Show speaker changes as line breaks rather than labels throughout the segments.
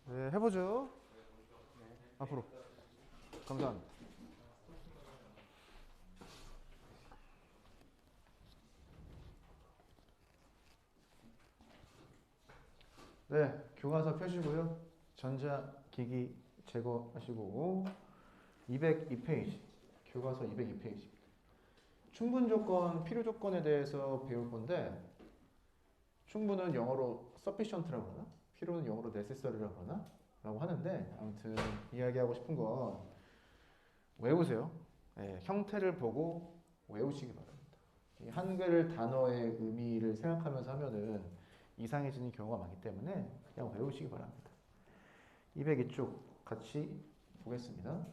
네, 해보죠. 앞으로. 감사합니다. 네, 교과서 펴시고요. 전자기기 제거하시고 202페이지. 교과서 202페이지입니다. 충분 조건, 필요 조건에 대해서 배울 건데 충분은 영어로 sufficient라고 하나? 필요는 영어로 necessary라고 하나? 라고 하는데 아무튼 이야기하고 싶은 건 외우세요. 네, 형태를 보고 외우시기 바랍니다. 이 한글 단어의 의미를 생각하면서 하면은 이상해지는 경우가 많기 때문에 그냥 외우시기 바랍니다. 202쪽 같이 보겠습니다.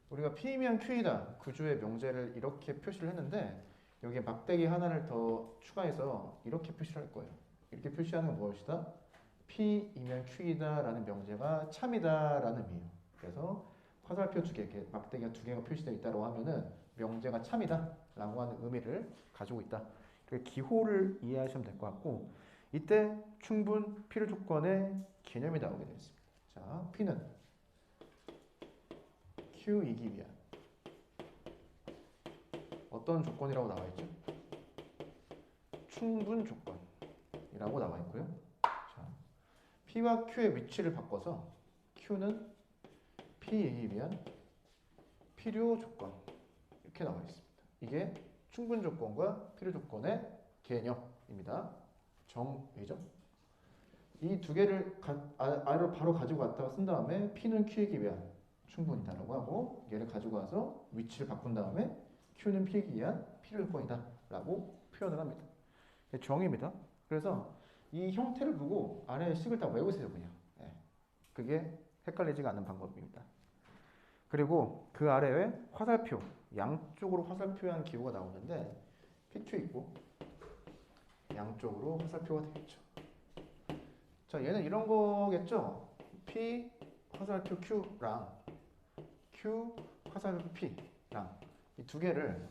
우리가 P면 Q이다 구조의 명제를 이렇게 표시를 했는데 여기에 막대기 하나를 더 추가해서 이렇게 표시를 할 거예요. 이렇게 표시하는 건 무엇이다? P이면 Q이다 라는 명제가 참이다 라는 의미예요. 그래서 화살표 두 개, 이렇게 막대기가 두 개가 표시되어 있다고 하면은 명제가 참이다 라고 하는 의미를 가지고 있다. 기호를 이해하시면 될 것 같고 이때 충분 필요 조건의 개념이 나오게 되어 있습니다. 자, P는 Q이기 위한 어떤 조건이라고 나와 있죠? 충분 조건이라고 나와 있고요. 자, P와 Q의 위치를 바꿔서 Q는 P이기 위한 필요 조건 이렇게 나와 있습니다. 이게 충분 조건과 필요 조건의 개념입니다. 정의죠. 이 두 개를 바로 가지고 갔다가 쓴 다음에 P는 Q이기 위한 충분이다라고 하고 얘를 가지고 와서 위치를 바꾼 다음에 Q는 P이기 위한 필요 조건이다 라고 표현을 합니다. 정의입니다. 그래서 이 형태를 보고 아래 식을 다 외우세요 그냥. 네. 그게 헷갈리지가 않는 방법입니다. 그리고 그 아래에 화살표, 양쪽으로 화살표한 기호가 나오는데 PQ 있고 양쪽으로 화살표가 되겠죠. 자, 얘는 이런 거겠죠. P 화살표 Q랑 Q 화살표 P랑 이 두 개를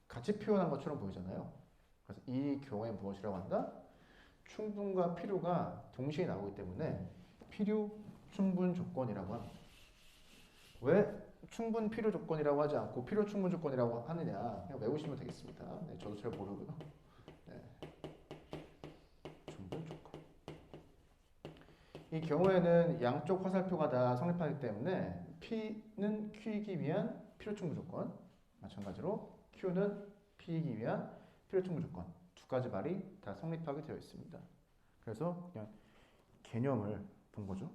같이 표현한 것처럼 보이잖아요. 그래서 이 경우에 무엇이라고 한다? 충분과 필요가 동시에 나오기 때문에 필요 충분 조건이라고 합니다. 왜 충분 필요 조건이라고 하지 않고 필요 충분 조건이라고 하느냐? 그냥 외우시면 되겠습니다. 네, 저도 잘 모르고요. 네. 충분 조건. 이 경우에는 양쪽 화살표가 다 성립하기 때문에 P는 Q이기 위한 필요 충분 조건, 마찬가지로 Q는 P이기 위한 필요 충분 조건 두 가지 말이 다 성립하게 되어 있습니다. 그래서 그냥 개념을 본 거죠.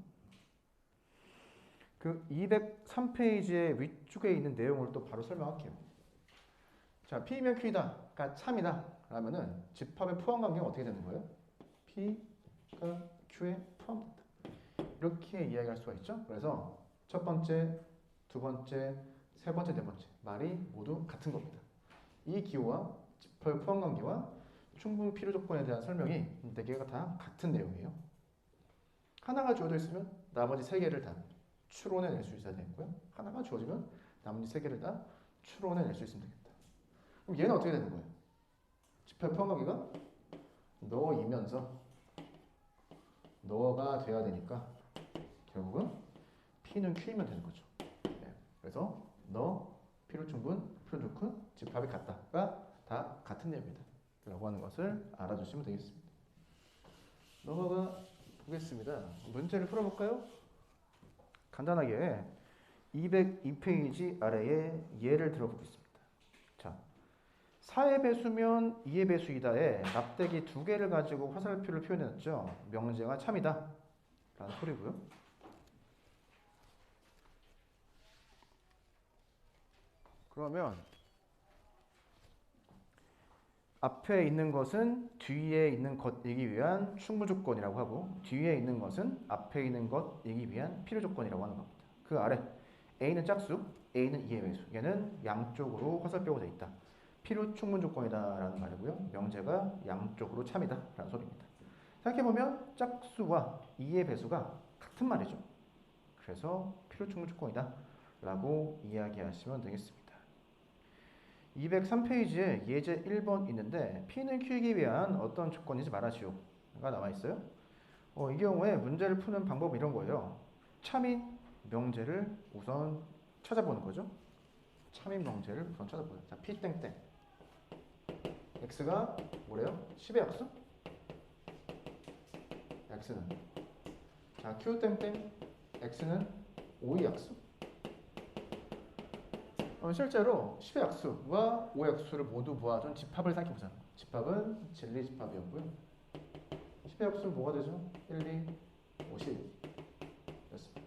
그 203페이지의 위쪽에 있는 내용을 또 바로 설명할게요. 자, P면 Q이다, 그러니까 참이다 라면은 집합의 포함 관계가 어떻게 되는 거예요? P가 Q에 포함된다. 이렇게 이야기할 수가 있죠. 그래서 첫 번째, 두 번째, 세 번째, 네 번째 말이 모두 같은 겁니다. 이 기호와 집합의 포함 관계와 충분 필요 조건에 대한 설명이 네 개가 다 같은 내용이에요. 하나가 주어져 있으면 나머지 세 개를 다 추론해낼 수 있어야 되고요. 하나가 주어지면 나머지 세 개를 다 추론해낼 수 있으면 되겠다. 그럼 얘는 어떻게 되는 거예요? 집합 포함 관계가 너이면서 너가 돼야 되니까 결국은 P는 Q이면 되는 거죠. 네. 그래서 너, 필요 충분, 필요 조건, 집합이 같다가 다 같은 내용이다 라고 하는 것을 알아주시면 되겠습니다. 넘어가 보겠습니다. 문제를 풀어볼까요? 간단하게 202페이지 아래에 예를 들어보겠습니다. 자, 4의 배수면 2의 배수이다에 납대기 두 개를 가지고 화살표를 표현했죠. 명제가 참이다 라는 소리고요. 그러면 앞에 있는 것은 뒤에 있는 것이기 위한 충분 조건이라고 하고 뒤에 있는 것은 앞에 있는 것이기 위한 필요 조건이라고 하는 겁니다. 그 아래 A는 짝수, A는 2의 배수. 얘는 양쪽으로 화살표가 되어 있다. 필요 충분 조건이다 라는 말이고요. 명제가 양쪽으로 참이다 라는 소리입니다. 생각해보면 짝수와 2의 배수가 같은 말이죠. 그래서 필요 충분 조건이다 라고 이야기하시면 되겠습니다. 203페이지에 예제 1번 있는데 P는 Q이기 위한 어떤 조건인지 말하시오가 나와 있어요. 이 경우에 문제를 푸는 방법은 이런 거예요. 참인 명제를 우선 찾아보는 거죠. 참인 명제를 우선 찾아보자. 자, P 땡땡 X가 뭐래요? 10의 약수? X는 자, Q 땡땡 X는 5의 약수? 실제로 10의 약수와 5의 약수를 모두 모아준 집합을 생각해보자. 집합은 진리 집합이었고요. 10의 약수는 뭐가 되죠? 1, 2, 5, 10 였습니다.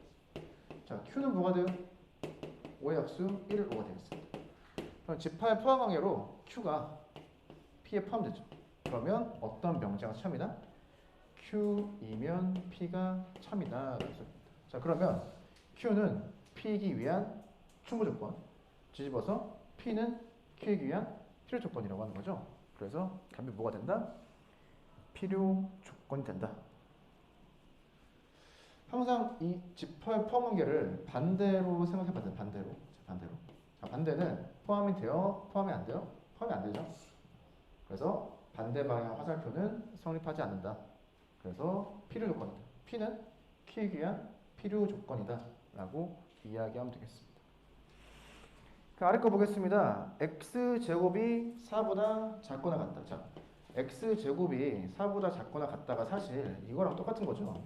자, Q는 뭐가 돼요? 5의 약수 1, 5가 되겠습니다. 그럼 집합의 포함 관계로 Q가 P에 포함되죠. 그러면 어떤 명제가 참이다? Q이면 P가 참이다 라는 소리입니다. 자, 그러면 Q는 P이기 위한 충분 조건, 뒤집어서 P는 Q이기 위한 필요 조건이라고 하는 거죠. 그래서 답이 뭐가 된다? 필요 조건이 된다. 항상 이 집합의 포함 관계를 반대로 생각해 봐야 돼요. 반대로. 자, 반대는 포함이 돼요? 포함이 안 돼요? 포함이 안 되죠. 그래서 반대 방향 화살표는 성립하지 않는다. 그래서 필요 조건이다. P는 Q이기 위한 필요 조건이다 라고 이야기하면 되겠습니다. 그 아래 거 보겠습니다. x제곱이 4보다 작거나 같다. 자, x제곱이 4보다 작거나 같다가 사실 이거랑 똑같은 거죠.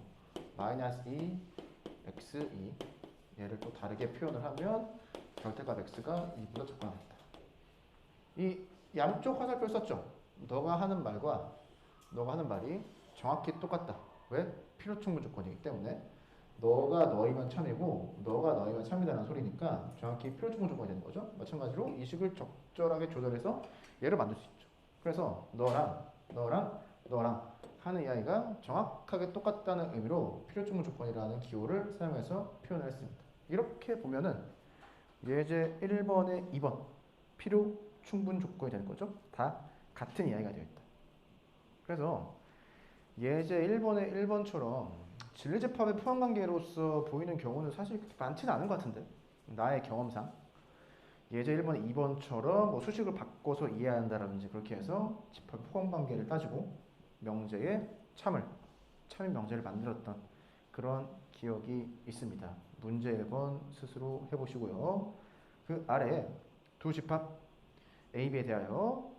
마이너스 2 x2 얘를 또 다르게 표현을 하면 절대값 x가 2보다 작거나 같다. 이 양쪽 화살표를 썼죠. 너가 하는 말과 너가 하는 말이 정확히 똑같다. 왜? 필요 충분 조건이기 때문에 너가 너희만 참이고 너가 너희만 참이다라는 소리니까 정확히 필요 충분 조건이 되는 거죠. 마찬가지로 이 식을 적절하게 조절해서 얘를 만들 수 있죠. 그래서 너랑 하는 이 아이가 정확하게 똑같다는 의미로 필요 충분 조건이라는 기호를 사용해서 표현을 했습니다. 이렇게 보면은 예제 1번에 2번 필요 충분 조건이 되는 거죠. 다 같은 이야기가 되어 있다. 그래서 예제 1번에 1번처럼 진리집합의 포함관계로서 보이는 경우는 사실 그렇게 많지는 않은 것 같은데, 나의 경험상 예제 1번에 2번처럼 뭐 수식을 바꿔서 이해한다라든지 그렇게 해서 집합 포함관계를 따지고 명제의 참인 명제를 만들었던 그런 기억이 있습니다. 문제 1번 스스로 해보시고요. 그 아래 두 집합 A, B에 대하여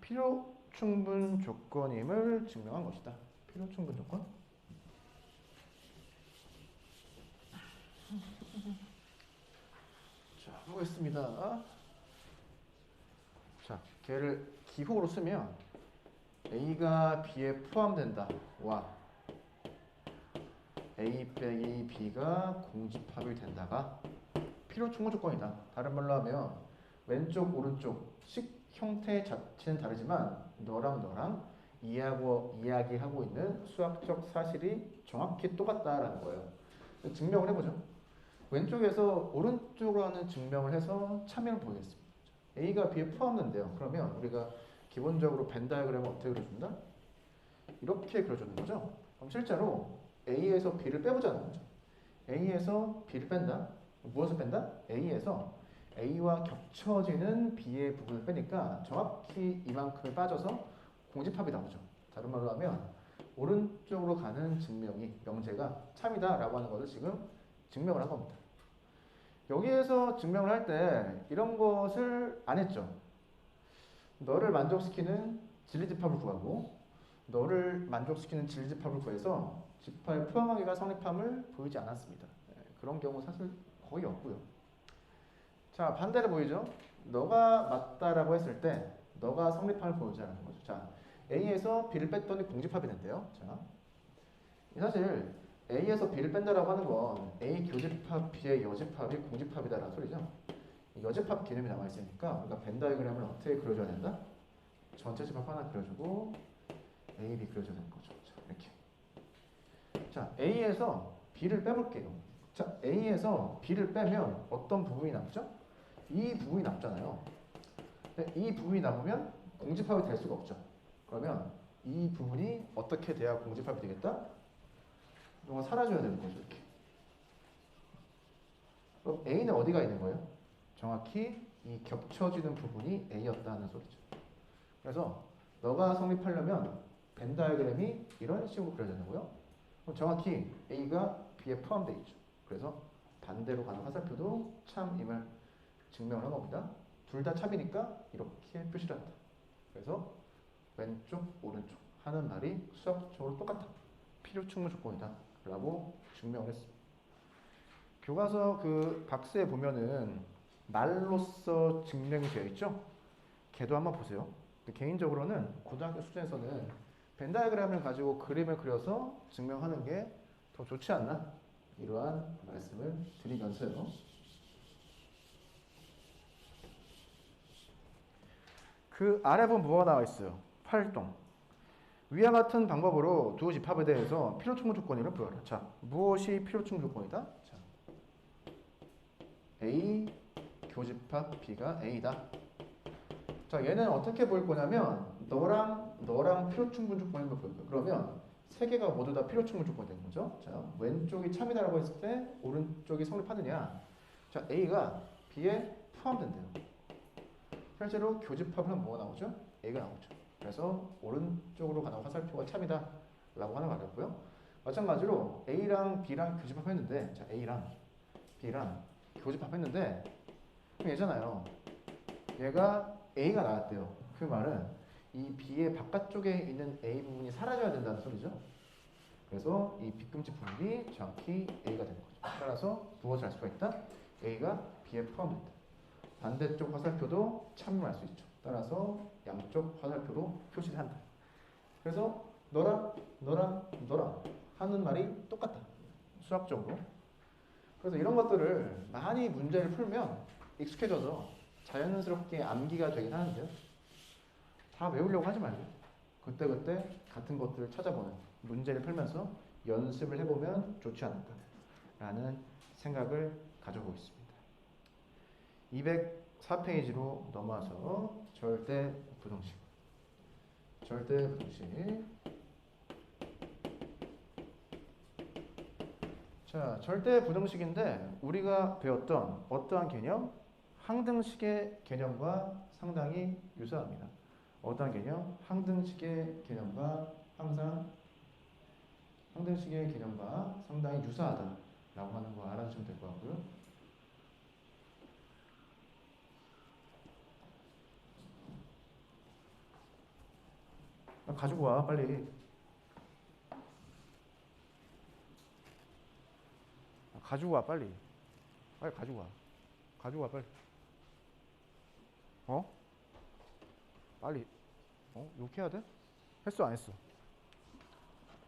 필요 충분 조건임을 증명한 것이다. 필요 충분 조건. 자, 보겠습니다. 자, 걔를 기호로 쓰면 A가 B에 포함된다. 와, A 빼기 B가 공집합이 된다가 필요 충분 조건이다. 다른 말로 하면 왼쪽 오른쪽 식 형태 자체는 다르지만 너랑 이야기하고 있는 수학적 사실이 정확히 똑같다라는 거예요. 증명을 해보죠. 왼쪽에서 오른쪽으로 하는 증명을 해서 참여를 보겠습니다. A가 B에 포함된대요. 그러면 우리가 기본적으로 벤 다이어그램을 어떻게 그려준다? 이렇게 그려주는 거죠. 그럼 실제로 A에서 B를 빼보자는 거죠. A에서 B를 뺀다. 무엇을 뺀다? A에서 A와 겹쳐지는 B의 부분을 빼니까 정확히 이만큼이 빠져서 공집합이 나오죠. 다른 말로 하면 오른쪽으로 가는 명제가 참이다 라고 하는 것을 지금 증명을 한 겁니다. 여기에서 증명을 할 때 이런 것을 안 했죠. 너를 만족시키는 진리집합을 구하고 너를 만족시키는 진리집합을 구해서 집합의 포함하기가 성립함을 보이지 않았습니다. 그런 경우 사실 거의 없고요. 자, 반대로 보이죠? 너가 맞다라고 했을 때 너가 성립함을 보여주자는 거죠. 자, A에서 B를 뺐더니 공집합이 된대요. 자, 사실 A에서 B를 뺀다라고 하는 건 A 교집합 B의 여집합이 공집합이다라는 소리죠. 여집합 개념이 남아있으니까 우리가 벤 다이어그램을 어떻게 그려줘야 된다? 전체 집합 하나 그려주고 A, B 그려줘야 되는 거죠. 자, 이렇게. 자, A에서 B를 빼볼게요. 자, A에서 B를 빼면 어떤 부분이 남죠? 이 부분이 남잖아요. 근데 이 부분이 남으면 공집합이 될 수가 없죠. 그러면 이 부분이 어떻게 돼야 공집합이 되겠다? 이건 사라져야 되는 거죠. 이렇게. 그럼 A는 어디가 있는 거예요? 정확히 이 겹쳐지는 부분이 A였다는 소리죠. 그래서 너가 성립하려면 벤 다이어그램이 이런 식으로 그려야 되는 거고요. 그럼 정확히 A가 B에 포함되어 있죠. 그래서 반대로 가는 화살표도 참임을 증명을 한 겁니다. 둘 다 참이니까 이렇게 표시를 한다. 그래서 왼쪽, 오른쪽 하는 말이 수학적으로 똑같다. 필요 충분 조건이다. 라고 증명을 했습니다. 교과서 그 박스에 보면은 말로써 증명이 되어 있죠? 걔도 한번 보세요. 개인적으로는 고등학교 수준에서는 벤 다이어그램을 가지고 그림을 그려서 증명하는 게 더 좋지 않나? 이러한 말씀을 드리면서요. 그 아래 보면 뭐가 나와 있어요? 활동. 위와 같은 방법으로 두 집합에 대해서 필요 충분 조건을 부여하라. 자, 무엇이 필요 충분 조건이다? 자, A 교집합 B가 A다. 자, 얘는 어떻게 보일 거냐면 너랑 필요 충분 조건인 걸 보일 거예요. 그러면 세 개가 모두 다 필요 충분 조건이 되는 거죠. 자, 왼쪽이 참이다라고 했을 때 오른쪽이 성립하느냐? 자, A가 B에 포함된대요. 실제로 교집합을 하면 뭐가 나오죠? A가 나오죠. 그래서 오른쪽으로 가는 화살표가 참이다 라고 하는 말이었고요. 마찬가지로 A랑 B랑 교집합했는데, 자, A랑 B랑 교집합했는데 그럼 얘잖아요. 얘가 A가 나왔대요. 그 말은 이 B의 바깥쪽에 있는 A 부분이 사라져야 된다는 소리죠. 그래서 이 B금지 부분이 정확히 A가 되는 거죠. 따라서 무엇을 알 수가 있다? A가 B에 포함된다. 반대쪽 화살표도 참임할 수 있죠. 따라서 양쪽 화살표로 표시를 한다. 그래서 너랑 하는 말이 똑같다. 수학적으로. 그래서 이런 것들을 많이 문제를 풀면 익숙해져서 자연스럽게 암기가 되긴 하는데요. 다 외우려고 하지 말고 그때그때 같은 것들을 찾아보는 문제를 풀면서 연습을 해보면 좋지 않을까라는 생각을 가져보고 있습니다. 204페이지로 넘어와서 절대 부등식. 절대 부등식. 자, 절대 부등식인데 우리가 배웠던 어떠한 개념? 항등식의 개념과 상당히 유사합니다. 어떠한 개념? 항등식의 개념과 항등식의 개념과 상당히 유사하다라고 하는 거 알아주시면 될 것 같고요. 가지고 와, 빨리. 가지고 와, 빨리. 빨리 가지고 와. 가지고 와, 빨리. 어? 빨리. 욕해야 돼? 했어, 안 했어?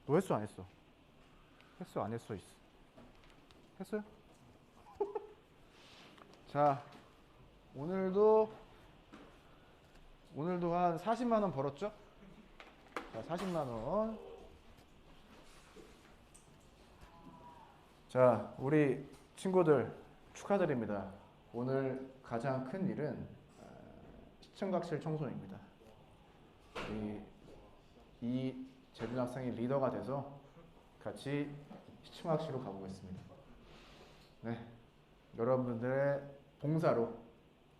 너 했어, 안 했어? 했어, 안 했어? 있어. 했어요? 자, 오늘도 한 40만 원 벌었죠? 자, 40만 원. 자, 우리 친구들 축하드립니다. 오늘 가장 큰 일은 시청각실 청소입니다. 이 재준 학생이 리더가 돼서 같이 시청각실로 가보겠습니다. 네, 여러분들의 봉사로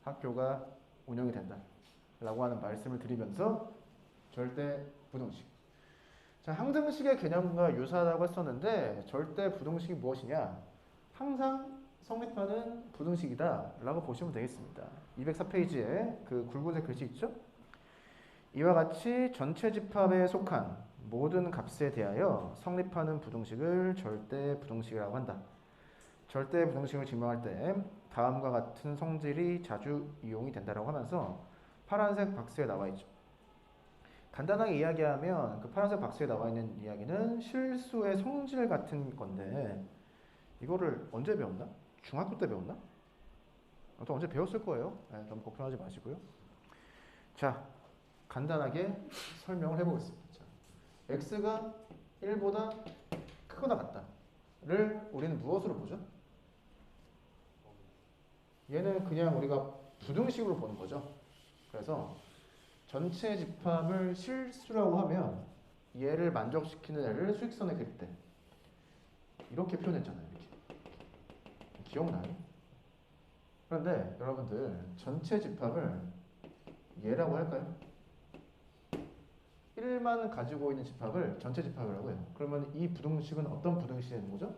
학교가 운영이 된다라고 하는 말씀을 드리면서 절대 부등식. 자, 항등식의 개념과 유사하다고 했었는데 절대 부등식이 무엇이냐? 항상 성립하는 부등식이다 라고 보시면 되겠습니다. 204페이지에 그 굵은색 글씨 있죠? 이와 같이 전체 집합에 속한 모든 값에 대하여 성립하는 부등식을 절대 부등식이라고 한다. 절대 부등식을 증명할 때 다음과 같은 성질이 자주 이용이 된다고 하면서 파란색 박스에 나와 있죠. 간단하게 이야기하면 그 파란색 박스에 나와 있는 이야기는 실수의 성질 같은 건데 이거를 언제 배웠나? 중학교 때 배웠나? 또 언제 배웠을 거예요. 네, 너무 걱정하지 마시고요. 자, 간단하게 설명을 해보겠습니다. 자, x가 1보다 크거나 같다를 우리는 무엇으로 보죠? 얘는 그냥 우리가 부등식으로 보는 거죠. 그래서 전체 집합을 실수라고 하면 얘를 만족시키는 애를 수직선에 그릴 때 이렇게 표현했잖아요. 이렇게. 기억나요? 그런데 여러분들 전체 집합을 얘라고 할까요? 1만 가지고 있는 집합을 전체 집합이라고 해요. 그러면 이 부등식은 어떤 부등식이 되는 거죠?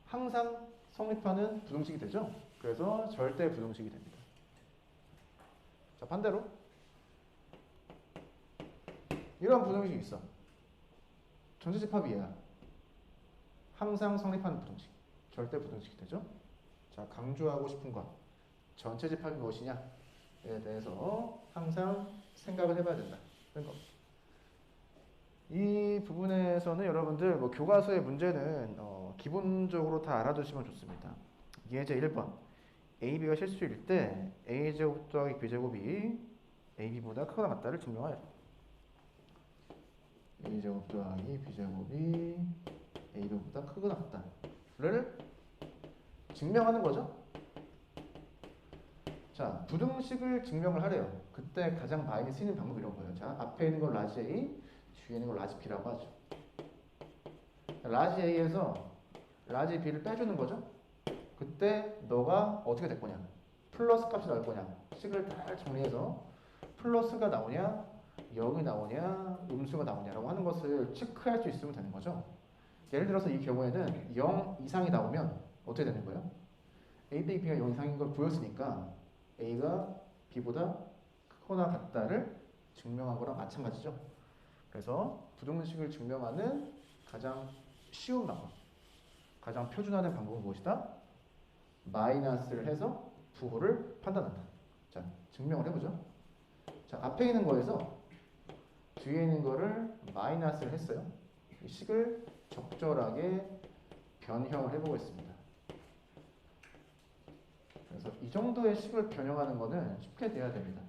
항상 성립하는 부등식이 되죠. 그래서 절대 부등식이 됩니다. 자, 반대로 이런 부등식이 있어. 전체 집합이 얘야. 항상 성립하는 부등식. 절대 부등식이 되죠. 자, 강조하고 싶은 건 전체 집합이 무엇이냐에 대해서 항상 생각을 해봐야 된다. 그런 겁니다. 이 부분에서는 여러분들 뭐 교과서의 문제는 기본적으로 다 알아두시면 좋습니다. 예제 1번 AB가 실수일 때 A제곱 더하기 B제곱이 AB보다 크거나 같다를 증명하여. A제곱 더하기 B제곱이 AB보다 크거나 같다를 증명하는 거죠. 자, 부등식을 증명을 하래요. 그때 가장 많이 쓰이는 방법이 이런 거예요. 자, 앞에 있는 걸 라지 A, 뒤에 있는 걸 라지 B라고 하죠. 라지 A에서 라지 B를 빼주는 거죠. 그때 너가 어떻게 될 거냐? 플러스 값이 나올 거냐? 식을 잘 정리해서 플러스가 나오냐? 0이 나오냐? 음수가 나오냐라고 하는 것을 체크할 수 있으면 되는 거죠. 예를 들어서 이 경우에는 0 이상이 나오면 어떻게 되는 거예요? A 빼기 B가 0 이상인 걸 보였으니까 A가 B보다 크거나 같다를 증명한 거랑 마찬가지죠. 그래서 부등식을 증명하는 가장 쉬운 방법, 가장 표준화된 방법은 무엇이다? 마이너스를 해서 부호를 판단한다. 자, 증명을 해보죠. 자, 앞에 있는 거에서 뒤에 있는 거를 마이너스를 했어요. 이 식을 적절하게 변형을 해보겠습니다. 그래서 이 정도의 식을 변형하는 거는 쉽게 돼야 됩니다.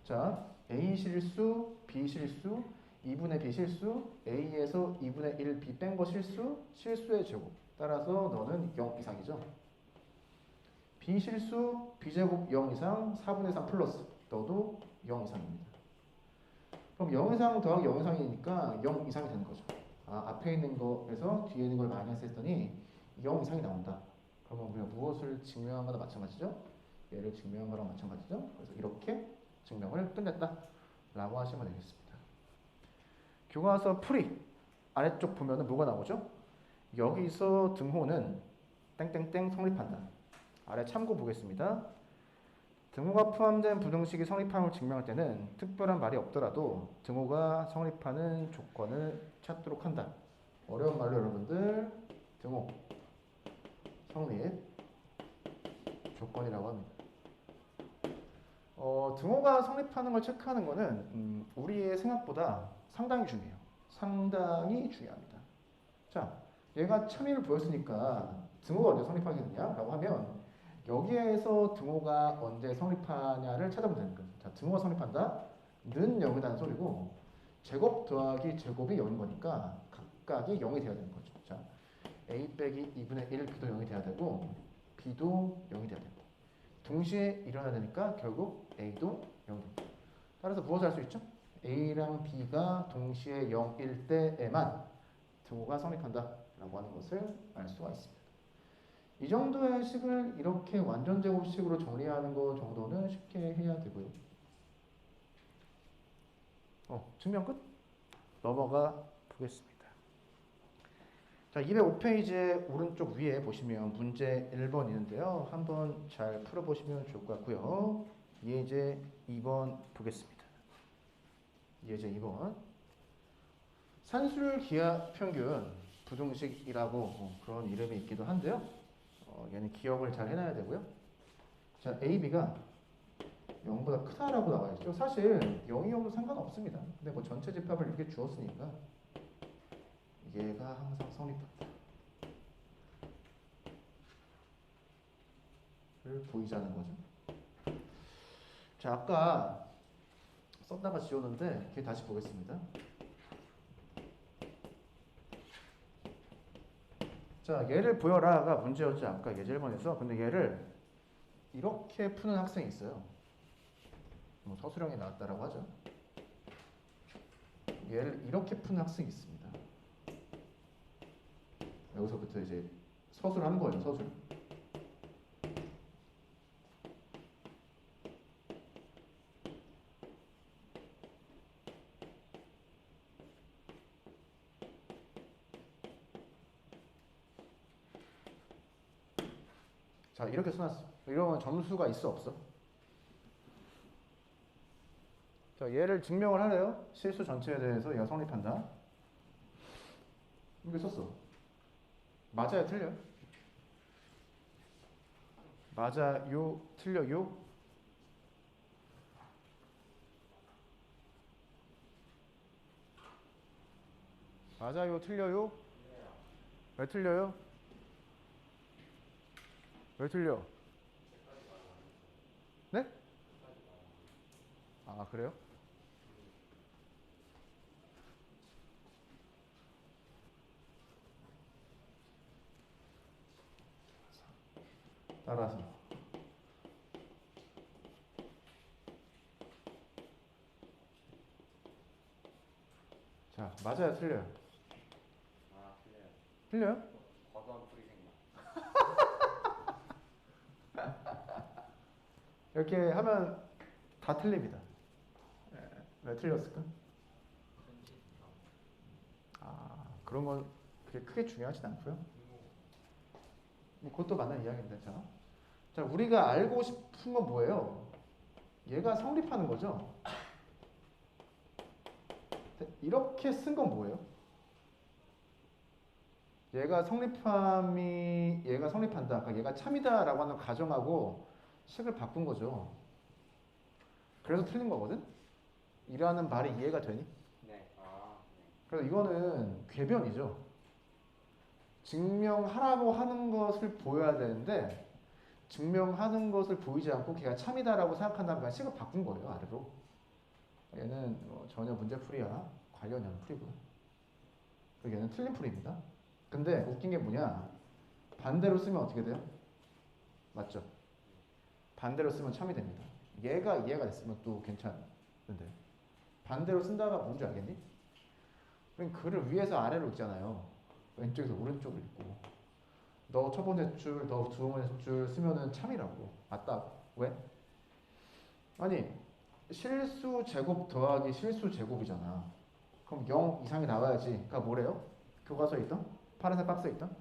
자, A 실수, B 실수, 2분의 B 실수, A에서 2분의 1 B 뺀 거 실수, 실수의 제곱. 따라서 너는 0 이상이죠. B 실수, B제곱 0 이상, 4분의 3 플러스. 너도 0 이상입니다. 그럼 0 이상 더하기 0 이상이니까 0 이상이 되는 거죠. 아, 앞에 있는 거에서 뒤에 있는 걸 마이너스 했더니 0 이상이 나온다. 그러면 우리가 무엇을 증명한 거나 마찬가지죠? 얘를 증명한 거랑 마찬가지죠? 그래서 이렇게 증명을 끝냈다 라고 하시면 되겠습니다. 교과서 풀이 아래쪽 보면은 뭐가 나오죠? 여기서 등호는 땡땡땡 성립한다. 아래 참고 보겠습니다. 등호가 포함된 부등식이 성립함을 증명할 때는 특별한 말이 없더라도 등호가 성립하는 조건을 찾도록 한다. 어려운 말로 여러분들 등호 성립 조건이라고 합니다. 등호가 성립하는 걸 체크하는 거는 우리의 생각보다 상당히 중요해요. 상당히 중요합니다. 자, 얘가 참이를 보였으니까 등호가 언제 성립하게 되냐라고 하면 여기에서 등호가 언제 성립하냐를 찾아보면 되는 거예요. 자, 등호가 성립한다? 는 0이라는 소리고 제곱 더하기 제곱이 0인 거니까 각각이 0이 돼야 되는 거죠. 자, A 빼기 2분의 1 B도 0이 돼야 되고 B도 0이 돼야 되고 동시에 일어나야 되니까 결국 A도 0이 됩니다. 따라서 무엇을 할 수 있죠? A랑 B가 동시에 0일 때에만 등호가 성립한다 라고 하는 것을 알 수가 있습니다. 이 정도의 식을 이렇게 완전 제곱식으로 정리하는 것 정도는 쉽게 해야 되고요. 증명 끝? 넘어가 보겠습니다. 자, 205페이지의 오른쪽 위에 보시면 문제 1번 있는데요. 한번 잘 풀어보시면 좋을 것 같고요. 예제 2번 보겠습니다. 예제 2번. 산술 기하 평균 부등식이라고 그런 이름이 있기도 한데요. 얘는 기억을 잘 해놔야 되고요. 자, AB가 0보다 크다라고 나와 있죠. 사실 0이 0도 상관없습니다. 근데 뭐 전체 집합을 이렇게 주었으니까 얘가 항상 성립한다. 를 보이자는 거죠. 자, 아까 썼다가 지웠는데 걔 다시 보겠습니다. 자, 얘를 보여라가 문제였죠. 아까 예제 1번에서. 근데 얘를 이렇게 푸는 학생이 있어요. 뭐 서술형이 나왔다라고 하죠. 얘를 이렇게 푸는 학생이 있습니다. 여기서부터 이제 서술하는 거예요. 서술. 자, 이렇게 써놨어. 이러면 점수가 있어, 없어? 자, 얘를 증명을 하래요. 실수 전체에 대해서 얘가 성립한다. 이렇게 썼어. 맞아요, 틀려요? 맞아요, 틀려요? 맞아요, 틀려요? 왜 틀려요? 왜 틀려? 네? 아, 그래요? 따라서. 자, 맞아요, 틀려요?
아, 틀려요.
틀려요?
과도한 풀이 생각.
이렇게 하면 다 틀립니다. 왜 틀렸을까? 아, 그런 건 그렇게 크게 중요하진 않고요. 뭐 그것도 맞는 이야기인데, 자. 자, 우리가 알고 싶은 건 뭐예요? 얘가 성립하는 거죠. 이렇게 쓴 건 뭐예요? 얘가 성립한다. 그러니까 얘가 참이다라고 하는 가정하고 식을 바꾼 거죠. 그래서 틀린 거거든? 이라는 말이 이해가 되니?
네. 아, 네.
그래서 이거는 궤변이죠. 증명하라고 하는 것을 보여야 되는데 증명하는 것을 보이지 않고 걔가 참이다라고 생각한다면 그냥 식을 바꾼 거예요, 아래로. 얘는 전혀 문제풀이야. 관련이 없는 풀이고요. 그리고 얘는 틀린 풀이입니다. 근데 웃긴 게 뭐냐? 반대로 쓰면 어떻게 돼요? 맞죠? 반대로 쓰면 참이 됩니다. 얘가 이해가 됐으면 또 괜찮은데 반대로 쓴다가 뭔지 알겠니? 그럼 글을 위에서 아래로 읽잖아요. 왼쪽에서 오른쪽을 읽고 너 첫 번째 줄, 너 두 번째 줄 쓰면은 참이라고. 맞다고. 왜? 아니 실수 제곱 더하기 실수 제곱이잖아. 그럼 0 이상이 나와야지. 그러니까 뭐래요? 교과서에 있던? 파란색 박스에 있던?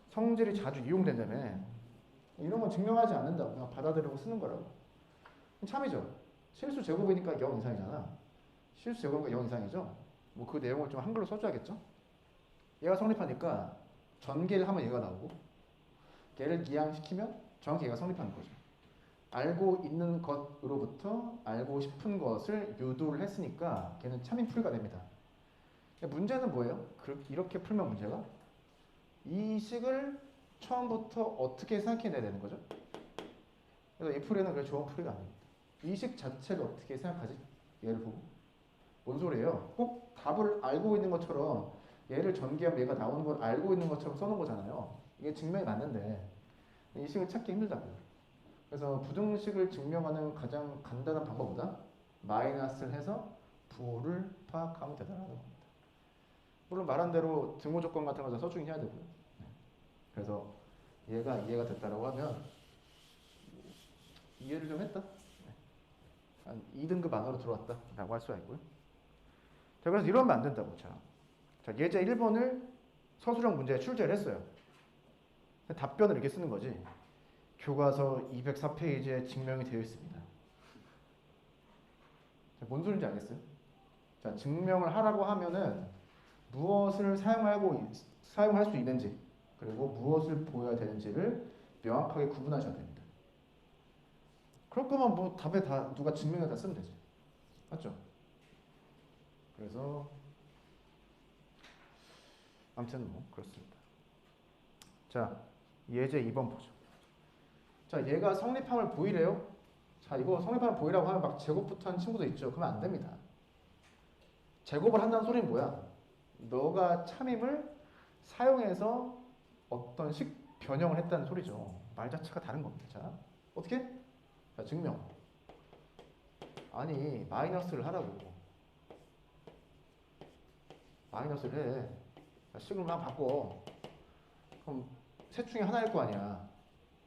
성질이 자주 이용된다며. 이런 건 증명하지 않는다고. 그냥 받아들이고 쓰는 거라고. 참이죠. 실수 제곱이니까 0 이상이잖아. 실수 제곱이니까 0 이상이죠. 뭐 그 내용을 좀 한글로 써줘야겠죠. 얘가 성립하니까 전개를 하면 얘가 나오고 얘를 기항시키면 정확히 얘가 성립하는 거죠. 알고 있는 것으로부터 알고 싶은 것을 유도를 했으니까 걔는 참인풀이가 됩니다. 문제는 뭐예요? 이렇게 풀면 문제가 이 식을 처음부터 어떻게 생각해내야 되는 거죠? 그래서 이 풀이는 그래 좋은 풀이가 아닙니다. 이 식 자체를 어떻게 생각하지? 얘를 보고 뭔 소리예요? 꼭 답을 알고 있는 것처럼 얘를 전개하면 얘가 나오는 걸 알고 있는 것처럼 써놓은 거잖아요. 이게 증명이 맞는데 이 식을 찾기 힘들다고요. 그래서 부등식을 증명하는 가장 간단한 방법보다 마이너스를 해서 부호를 파악하면 되다라는 겁니다. 물론 말한 대로 등호 조건 같은 거 다 써주긴 해야 되고요. 그래서 얘가 이해가 됐다라고 하면 이해를 좀 했다. 한 2등급 안으로 들어왔다라고 할 수가 있고요. 자, 그래서 이러면 안 된다고. 자, 예제 1번을 서술형 문제에 출제를 했어요. 답변을 이렇게 쓰는 거지. 교과서 204페이지에 증명이 되어 있습니다. 자, 뭔 소리인지 알겠어요? 자, 증명을 하라고 하면은 무엇을 사용할 수 있는지 그리고 무엇을 보여야 되는지를 명확하게 구분하셔야 됩니다. 그럴 거면 뭐 답에 다 누가 증명에다 쓰면 되지. 맞죠? 그래서 아무튼 뭐 그렇습니다. 자, 예제 2번 보죠. 자, 얘가 성립함을 보이래요. 자, 이거 성립함을 보이라고 하면 막 제곱부터 하는 친구도 있죠. 그러면 안 됩니다. 제곱을 한다는 소리는 뭐야? 너가 참임을 사용해서 어떤 식 변형을 했다는 소리죠. 말 자체가 다른 겁니다. 자, 어떻게? 자, 증명. 아니, 마이너스를 하라고. 마이너스를 해. 자, 식을 막 바꿔. 그럼 셋 중에 하나일 거 아니야.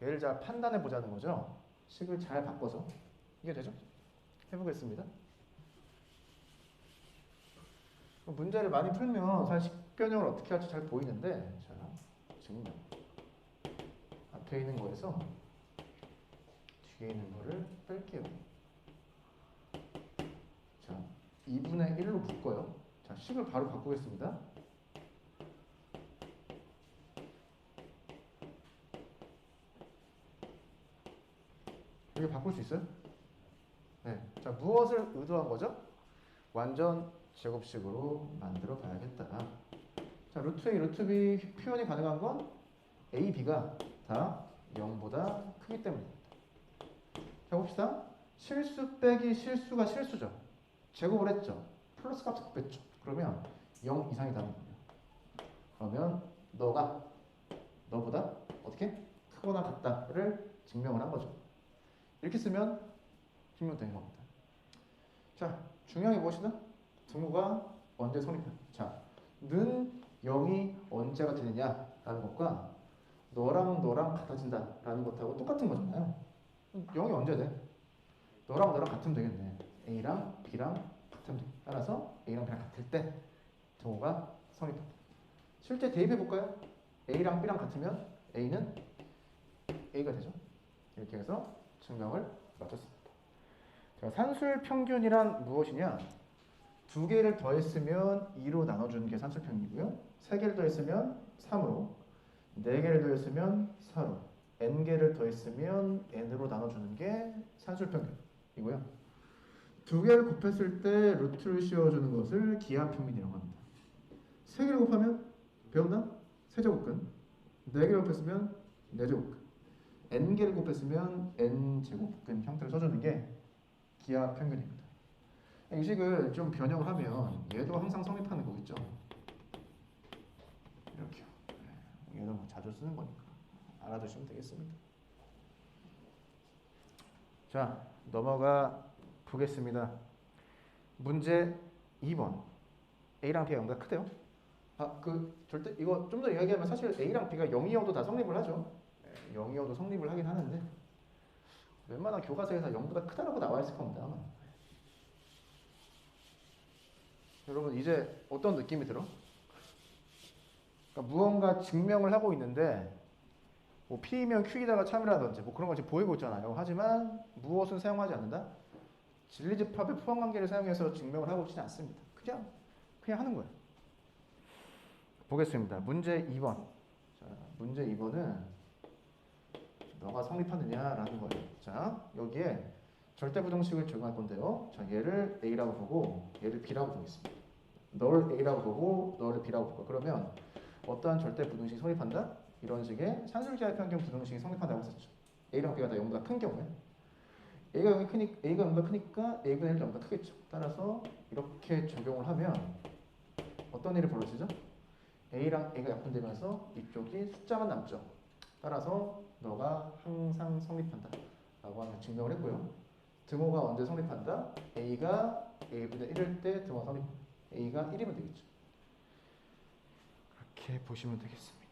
얘를 잘 판단해 보자는 거죠. 식을 잘 바꿔서. 이게 되죠? 해보겠습니다. 문제를 많이 풀면 사실 식 변형을 어떻게 할지 잘 보이는데, 자, 증명. 앞에 있는 거에서 뒤에 있는 거를 뺄게요. 자, 2분의 1로 묶어요. 자, 식을 바로 바꾸겠습니다. 이렇게 바꿀 수 있어요? 네. 자, 무엇을 의도한 거죠? 완전 제곱식으로 만들어 봐야겠다. 자, 루트 A, 루트 B 표현이 가능한 건 A, B가 다 0보다 크기 때문입니다. 자, 봅시다. 실수 빼기 실수가 실수죠. 제곱을 했죠. 플러스 값을 곱했죠. 그러면 0 이상이라는 거예요. 그러면 너보다 어떻게? 크거나 같다를 증명을 한 거죠. 이렇게 쓰면 증명되는 겁니다. 자, 중요한 게 무엇이다? 등호가 언제 성립해요? 자, 는 0이 언제가 되느냐라는 것과 너랑 같아진다라는 것하고 똑같은 거잖아요. 0이 언제 돼? 너랑 같으면 되겠네. A랑 B랑 같으면 돼. 따라서 A랑 B랑 같을 때 등호가 성립한다. 실제 대입해 볼까요? A랑 B랑 같으면 A는 A가 되죠. 이렇게 해서 증명을 마쳤습니다. 자, 산술 평균이란 무엇이냐? 두 개를 더했으면 2로 나눠주는 게 산술 평균이고요. 세 개를 더했으면 3으로, 네 개를 더했으면 4로, n개를 더했으면 n으로 나눠주는 게 산술 평균이고요. 두 개를 곱했을 때 루트를 씌워주는 것을 기하 평균이라고 합니다. 세 개를 곱하면 배웠나? 세제곱근. 네 개를 곱했으면 네제곱근. n개를 곱했으면 n제곱근 형태를 써주는 게 기하 평균입니다. 이 식을 좀 변형을 하면 얘도 항상 성립하는 거겠죠. 이렇게요. 얘도 뭐 자주 쓰는 거니까 알아두시면 되겠습니다. 자, 넘어가 보겠습니다. 문제 2번. A랑 B가 0보다 크대요. 절대 이거 좀 더 이야기하면 사실 A랑 B가 0이어도 다 성립을 하죠. 0이어도 성립을 하긴 하는데 웬만한 교과서에서 0보다 크다라고 나와 있을 겁니다. 아마. 여러분 이제 어떤 느낌이 들어? 그러니까 무언가 증명을 하고 있는데 뭐 P면 Q이다가 참이라든지 뭐 그런 거 지금 보이고 있잖아요. 하지만 무엇은 사용하지 않는다? 진리집합의 포함관계를 사용해서 증명을 하고 있지는 않습니다. 그냥 하는 거예요. 보겠습니다. 문제 2번. 자, 문제 2번은 너가 성립하느냐라는 거예요. 자, 여기에 절대부등식을 적용할 건데요. 자, 얘를 A라고 보고 얘를 B라고 보겠습니다. 너를 A라고 보고 너를 B라고 볼까? 그러면 어떠한 절대부등식이 성립한다? 이런 식의 산술기하의 평균 부등식이 성립한다고 했었죠. A랑 B가 다 0보다 큰 경우에 A가 0보다 크니까 A분의 1도 0보다 크겠죠. 따라서 이렇게 적용을 하면 어떤 일이 벌어지죠? A랑 A가 약분되면서 이쪽이 숫자만 남죠. 따라서 너가 항상 성립한다 라고 하는 증명을 했고요. 등호가 언제 성립한다? A가 A분의 1일 때 등호가 성립. A가 1이면 되겠죠. 그렇게 보시면 되겠습니다.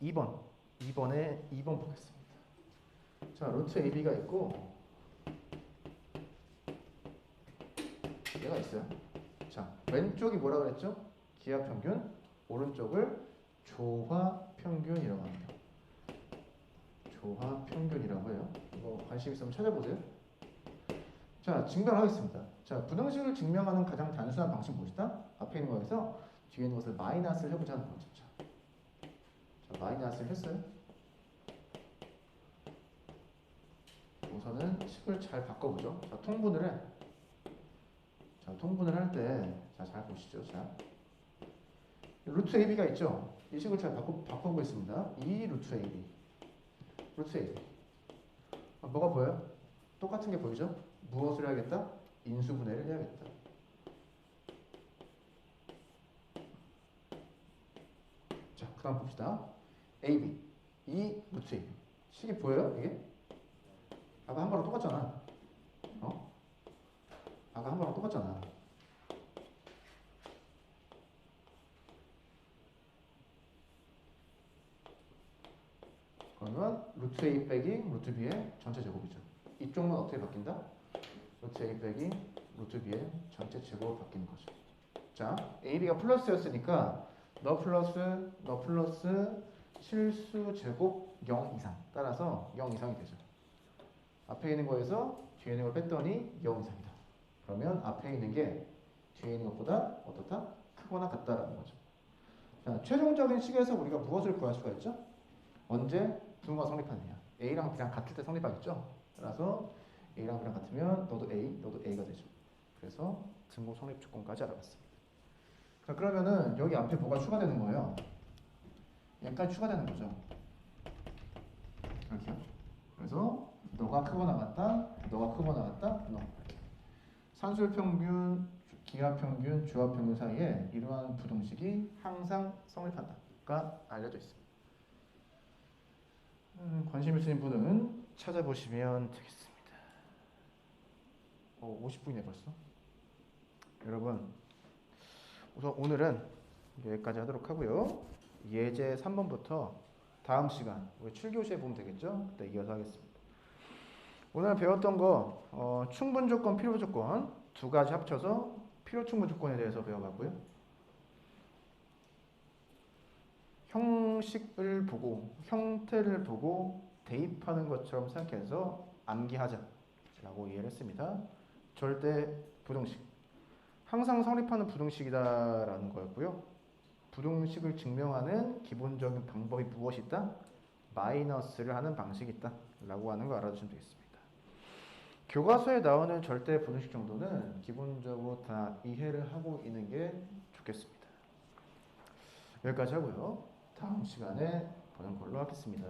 2번에 2번 보겠습니다. 자, 루트 AB가 있고 얘가 있어요. 자, 왼쪽이 뭐라고 그랬죠? 기하평균, 오른쪽을 조화평균이라고 합니다. 조화평균이라고 해요. 이거 관심 있으면 찾아보세요. 자, 증명하겠습니다. 자, 부등식을 증명하는 가장 단순한 방식 무엇이다? 앞에 있는 거에서 뒤에 있는 것을 마이너스를 해보자는 거죠. 자, 마이너스를 했어요. 우선은 식을 잘 바꿔보죠. 자, 통분을 해. 자, 통분을 할 때, 자, 잘 보시죠. 자, 루트 AB가 있죠. 이 식을 잘 바꿔보겠습니다. 2 루트 AB. 루트 AB. 뭐가 보여요? 똑같은 게 보이죠? 무엇을 해야겠다? 인수분해를 해야겠다. 자, 그 다음 봅시다. AB. 2 루트 AB. 식이 보여요? 이게? 아까 한 거랑 똑같잖아. 아까 한 거랑 똑같잖아. 그러면 루트 A 빼기 루트 B의 전체 제곱이죠. 이쪽만 어떻게 바뀐다? 루트 A 빼기 루트 B의 전체 제곱으로 바뀌는 거죠. 자, AB가 플러스였으니까 너 플러스 실수 제곱 0 이상. 따라서 0 이상이 되죠. 앞에 있는 거에서 뒤에 있는 걸 뺐더니 0 이상이다. 그러면 앞에 있는 게 뒤에 있는 것보다 어떻다? 크거나 같다라는 거죠. 자, 최종적인 식에서 우리가 무엇을 구할 수가 있죠? 언제 분모가 성립하느냐. A랑 B랑 같을 때 성립하겠죠? 따라서 A랑 B랑 같으면 너도 A, 너도 A가 되죠. 그래서 등호 성립 조건까지 알아봤습니다. 자, 그러면은 여기 앞에 뭐가 추가되는 거예요? 얘까지 추가되는 거죠. 이렇게요. 그래서 너가 크거나 같다, 너가 크거나 같다, 너. 이렇게. 산술 평균, 기하 평균, 조합 평균 사이에 이러한 부등식이 항상 성립한다가 알려져 있습니다. 관심 있으신 분은 찾아보시면 되겠습니다. 50분이네 벌써. 여러분, 우선 오늘은 여기까지 하도록 하고요. 예제 3번부터 다음 시간 우리 7교시에 보면 되겠죠? 그때 이어서 하겠습니다. 오늘 배웠던 거 충분 조건, 필요 조건 두 가지 합쳐서 필요 충분 조건에 대해서 배워봤고요. 형식을 보고 형태를 보고 대입하는 것처럼 생각해서 암기하자라고 이해를 했습니다. 절대 부등식 항상 성립하는 부등식이다라는 거였고요. 부등식을 증명하는 기본적인 방법이 무엇이 있다? 마이너스를 하는 방식이 있다 라고 하는 거 알아두시면 되겠습니다. 교과서에 나오는 절대 부등식 정도는 기본적으로 다 이해를 하고 있는 게 좋겠습니다. 여기까지 하고요. 다음 시간에 보는 걸로 하겠습니다.